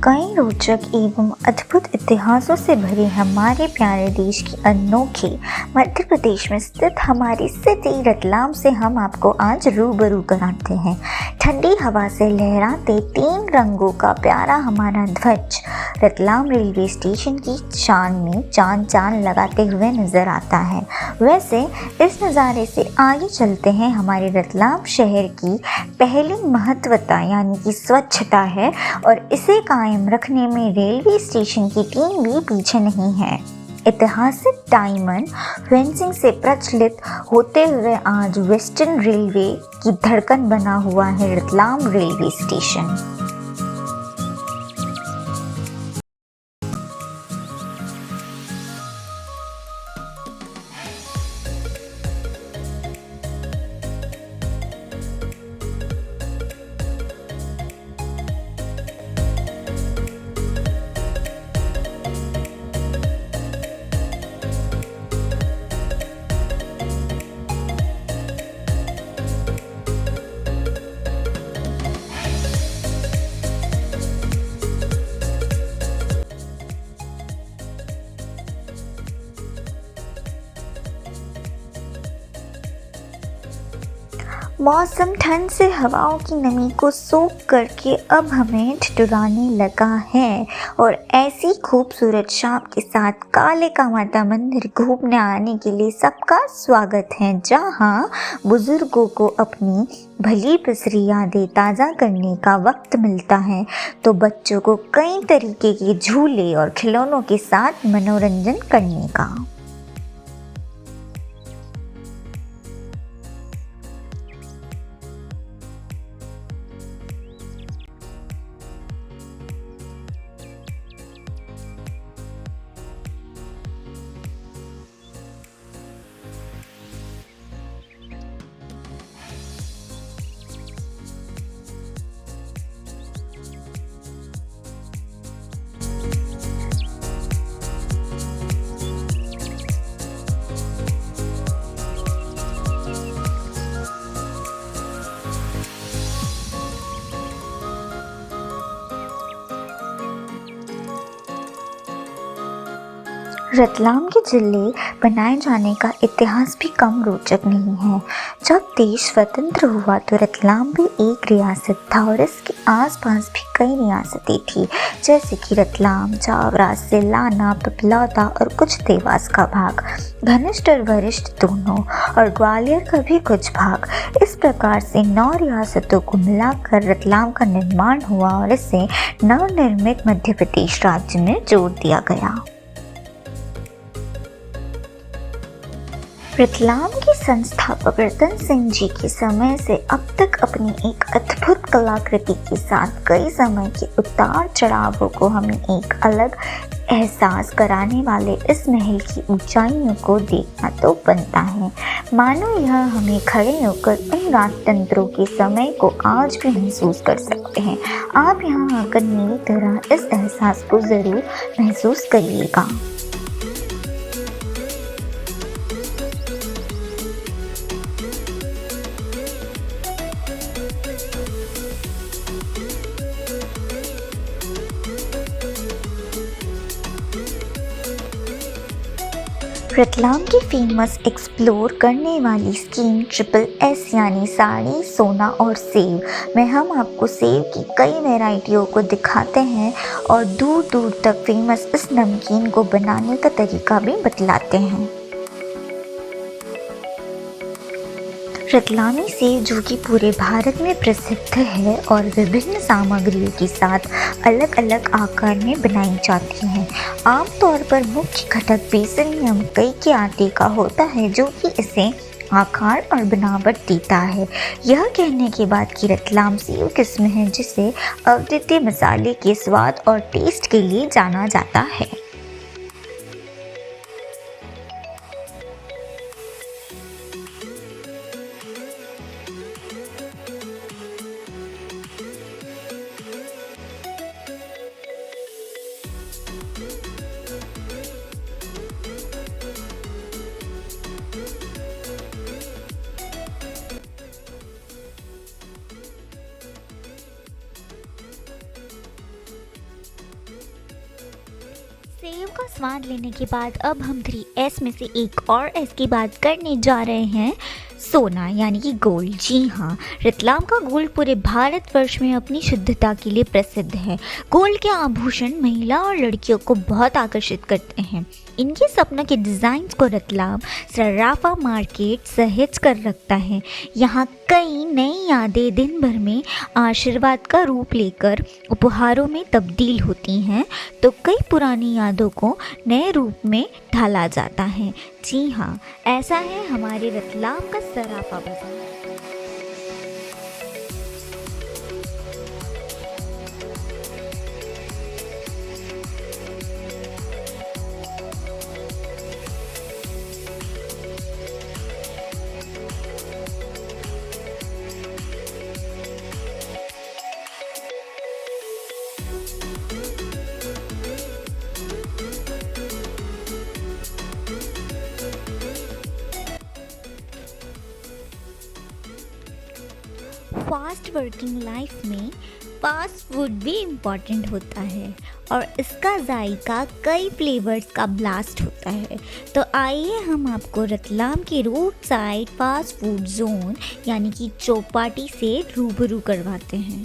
कई रोचक एवं अद्भुत इतिहासों से भरे हमारे प्यारे देश की अनोखी मध्य प्रदेश में स्थित हमारी सिटी रतलाम से हम आपको आज रूबरू कराते हैं। ठंडी हवा से लहराते 3 रंगों का प्यारा हमारा ध्वज रतलाम रेलवे स्टेशन की शान में चांद लगाते हुए नजर आता है। वैसे इस नज़ारे से आगे चलते हैं हमारे रतलाम शहर की पहली महत्वता यानी कि स्वच्छता है, और इसे कायम रखने में रेलवे स्टेशन की टीम भी पीछे नहीं है। ऐतिहासिक डायमंड फेंसिंग से प्रचलित होते हुए आज वेस्टर्न रेलवे की धड़कन बना हुआ है रतलाम रेलवे स्टेशन। मौसम ठंड से हवाओं की नमी को सोख करके अब हमें ठिठुराने लगा है, और ऐसी खूबसूरत शाम के साथ काले का माता मंदिर घूमने आने के लिए सबका स्वागत है, जहां बुजुर्गों को अपनी भली बिसरी यादें ताज़ा करने का वक्त मिलता है, तो बच्चों को कई तरीके के झूले और खिलौनों के साथ मनोरंजन करने का। रतलाम के जिले बनाए जाने का इतिहास भी कम रोचक नहीं है। जब देश स्वतंत्र हुआ तो रतलाम भी एक रियासत था, और इसके आसपास भी कई रियासतें थी, जैसे कि रतलाम, जावरा, सिलाना, पिपलौदा और कुछ देवास का भाग, घनिष्ठ और वरिष्ठ दोनों, और ग्वालियर का भी कुछ भाग। इस प्रकार से 9 रियासतों को मिलाकर रतलाम का निर्माण हुआ और इसे नवनिर्मित मध्य प्रदेश राज्य में जोड़ दिया गया। रतलाम के संस्थापक रतन सिंह जी के समय से अब तक अपनी एक अद्भुत कलाकृति के साथ कई समय के उतार चढ़ावों को हमें एक अलग एहसास कराने वाले इस महल की ऊंचाइयों को देखना तो बनता है, मानो यह हमें खड़े होकर उन राजतंत्रों के समय को आज भी महसूस कर सकते हैं। आप यहाँ आकर मेरी तरह इस एहसास को ज़रूर महसूस करिएगा। रतलाम की फेमस एक्सप्लोर करने वाली स्कीम SSS यानी साड़ी, सोना और सेव में हम आपको सेव की कई वैरायटियों को दिखाते हैं और दूर दूर तक फेमस इस नमकीन को बनाने का तरीका भी बतलाते हैं। रतलामी सेव जो कि पूरे भारत में प्रसिद्ध है और विभिन्न सामग्रियों के साथ अलग अलग आकार में बनाई जाती हैं। आमतौर पर मुख्य घटक बेसन या मकई के आटे का होता है, जो कि इसे आकार और बनावट देता है। यह कहने के बाद कि रतलाम सेव किस्म है जिसे अद्वितीय मसाले के स्वाद और टेस्ट के लिए जाना जाता है। का स्वाद लेने के बाद अब हम 3S में से एक और S की बात करने जा रहे हैं, सोना यानी कि गोल्ड। जी हाँ, रतलाम का गोल्ड पूरे भारतवर्ष में अपनी शुद्धता के लिए प्रसिद्ध है। गोल्ड के आभूषण महिला और लड़कियों को बहुत आकर्षित करते हैं। इनके सपनों के डिज़ाइंस को रतलाम सर्राफा मार्केट सहेज कर रखता है। यहाँ कई नई यादें दिन भर में आशीर्वाद का रूप लेकर उपहारों में तब्दील होती हैं, तो कई पुरानी यादों को नए रूप में ढाला जाता है। जी हाँ, ऐसा है हमारे रतलाम का सराफा बाजार। फास्ट वर्किंग लाइफ में फास्ट फूड भी इम्पॉर्टेंट होता है और इसका जायका कई फ्लेवर्स का ब्लास्ट होता है। तो आइए हम आपको रतलाम के road side fast food zone यानी कि चौपाटी से रूबरू करवाते हैं।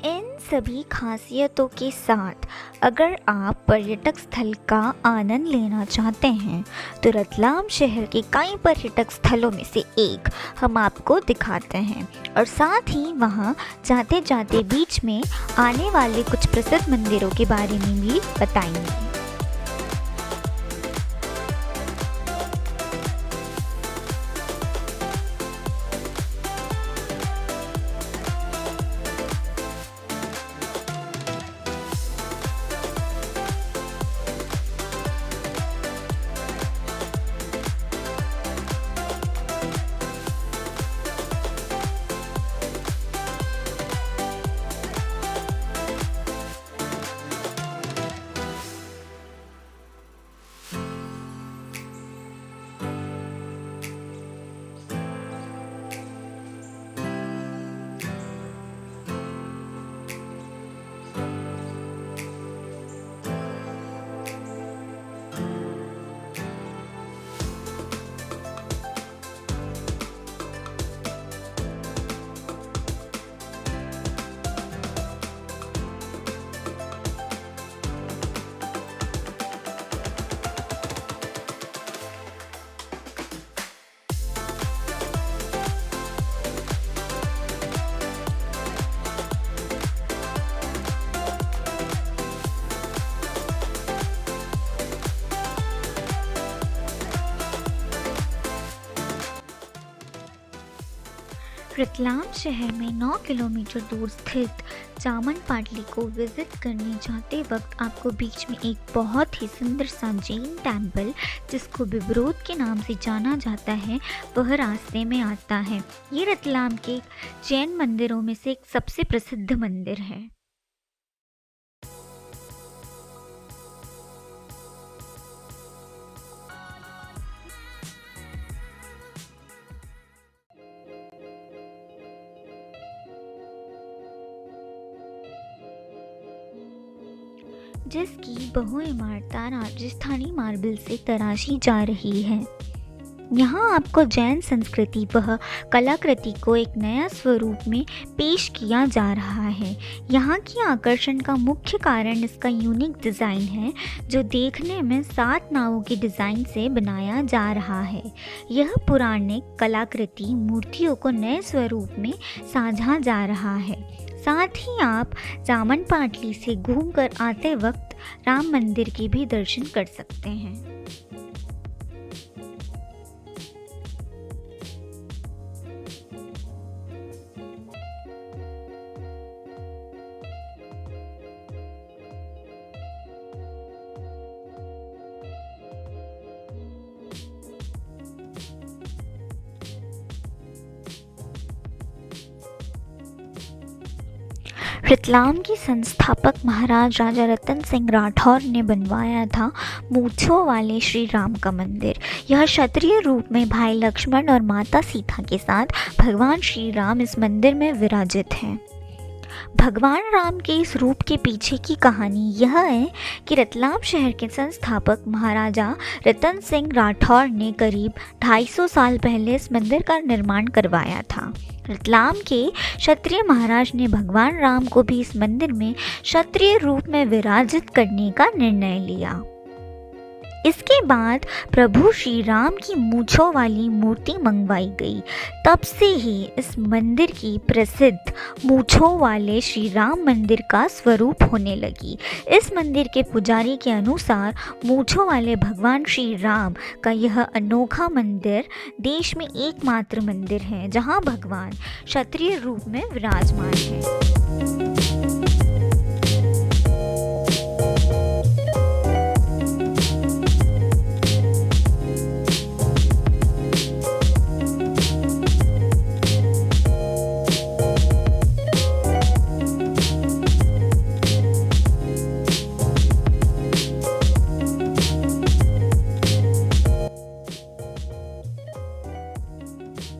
इन सभी खासियतों के साथ अगर आप पर्यटक स्थल का आनंद लेना चाहते हैं तो रतलाम शहर के कई पर्यटक स्थलों में से एक हम आपको दिखाते हैं और साथ ही वहां जाते जाते बीच में आने वाले कुछ प्रसिद्ध मंदिरों के बारे में भी बताएंगे। रतलाम शहर में 9 किलोमीटर दूर स्थित चामन पाटली को विजिट करने जाते वक्त आपको बीच में एक बहुत ही सुंदर सा जैन टेम्पल, जिसको बिबरोद के नाम से जाना जाता है, वह रास्ते में आता है। ये रतलाम के जैन मंदिरों में से एक सबसे प्रसिद्ध मंदिर है। जिसकी बहु इमारतें राजस्थानी मार्बल से तराशी जा रही है। यहाँ आपको जैन संस्कृति व कलाकृति को एक नया स्वरूप में पेश किया जा रहा है। यहाँ की आकर्षण का मुख्य कारण इसका यूनिक डिज़ाइन है, जो देखने में 7 नावों के डिज़ाइन से बनाया जा रहा है। यह पौराणिक कलाकृति मूर्तियों को नए स्वरूप में साझा जा रहा है। साथ ही आप जामन पाटली से घूमकर आते वक्त राम मंदिर के भी दर्शन कर सकते हैं। रतलाम के संस्थापक महाराज राजा रतन सिंह राठौर ने बनवाया था मूंछों वाले श्री राम का मंदिर। यह क्षत्रिय रूप में भाई लक्ष्मण और माता सीता के साथ भगवान श्री राम इस मंदिर में विराजित हैं। भगवान राम के इस रूप के पीछे की कहानी यह है कि रतलाम शहर के संस्थापक महाराजा रतन सिंह राठौर ने करीब 250 साल पहले इस मंदिर का निर्माण करवाया था। रतलाम के क्षत्रिय महाराज ने भगवान राम को भी इस मंदिर में क्षत्रिय रूप में विराजित करने का निर्णय लिया। इसके बाद प्रभु श्री राम की मूंछों वाली मूर्ति मंगवाई गई। तब से ही इस मंदिर की प्रसिद्ध मूंछों वाले श्री राम मंदिर का स्वरूप होने लगी। इस मंदिर के पुजारी के अनुसार मूंछों वाले भगवान श्री राम का यह अनोखा मंदिर देश में एकमात्र मंदिर है जहां भगवान क्षत्रिय रूप में विराजमान है।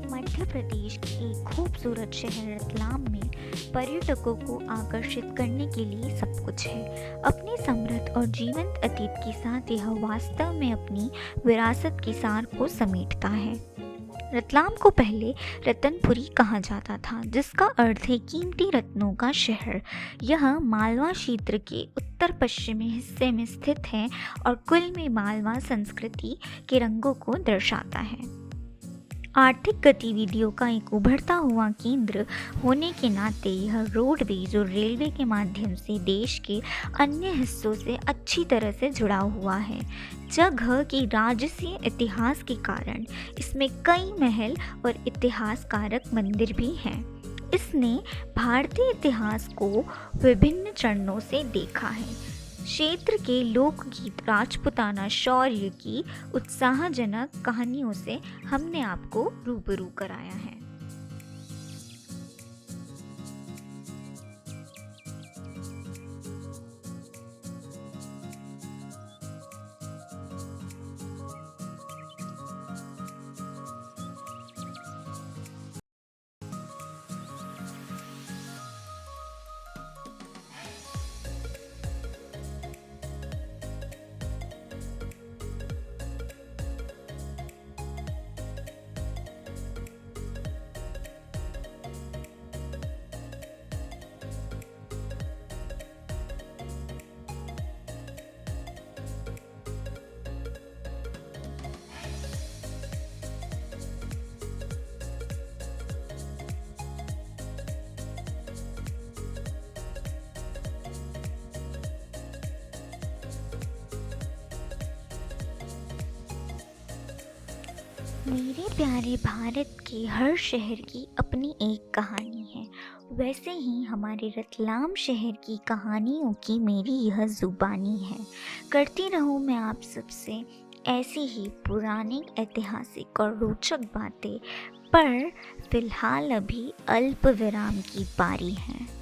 मध्य प्रदेश के एक खूबसूरत शहर रतलाम में पर्यटकों को आकर्षित करने के लिए सब कुछ है। अपने समृद्ध और जीवंत अतीत के साथ यह वास्तव में अपनी विरासत के सार को समेटता है। रतलाम को पहले रतनपुरी कहा जाता था, जिसका अर्थ है कीमती रत्नों का शहर। यह मालवा क्षेत्र के उत्तर पश्चिमी हिस्से में स्थित है और कुल में मालवा संस्कृति के रंगों को दर्शाता है। आर्थिक गतिविधियों का एक उभरता हुआ केंद्र होने के नाते यह रोडवेज और रेलवे के माध्यम से देश के अन्य हिस्सों से अच्छी तरह से जुड़ा हुआ है। जगह के राजसीय इतिहास के कारण इसमें कई महल और इतिहासकारक मंदिर भी हैं। इसने भारतीय इतिहास को विभिन्न चरणों से देखा है। क्षेत्र के लोकगीत राजपुताना शौर्य की उत्साहजनक कहानियों से हमने आपको रूबरू कराया है। मेरे प्यारे भारत के हर शहर की अपनी एक कहानी है। वैसे ही हमारे रतलाम शहर की कहानियों की मेरी यह जुबानी है। करती रहूँ मैं आप सबसे ऐसी ही पुरानी ऐतिहासिक और रोचक बातें, पर फिलहाल अभी अल्प विराम की पारी है।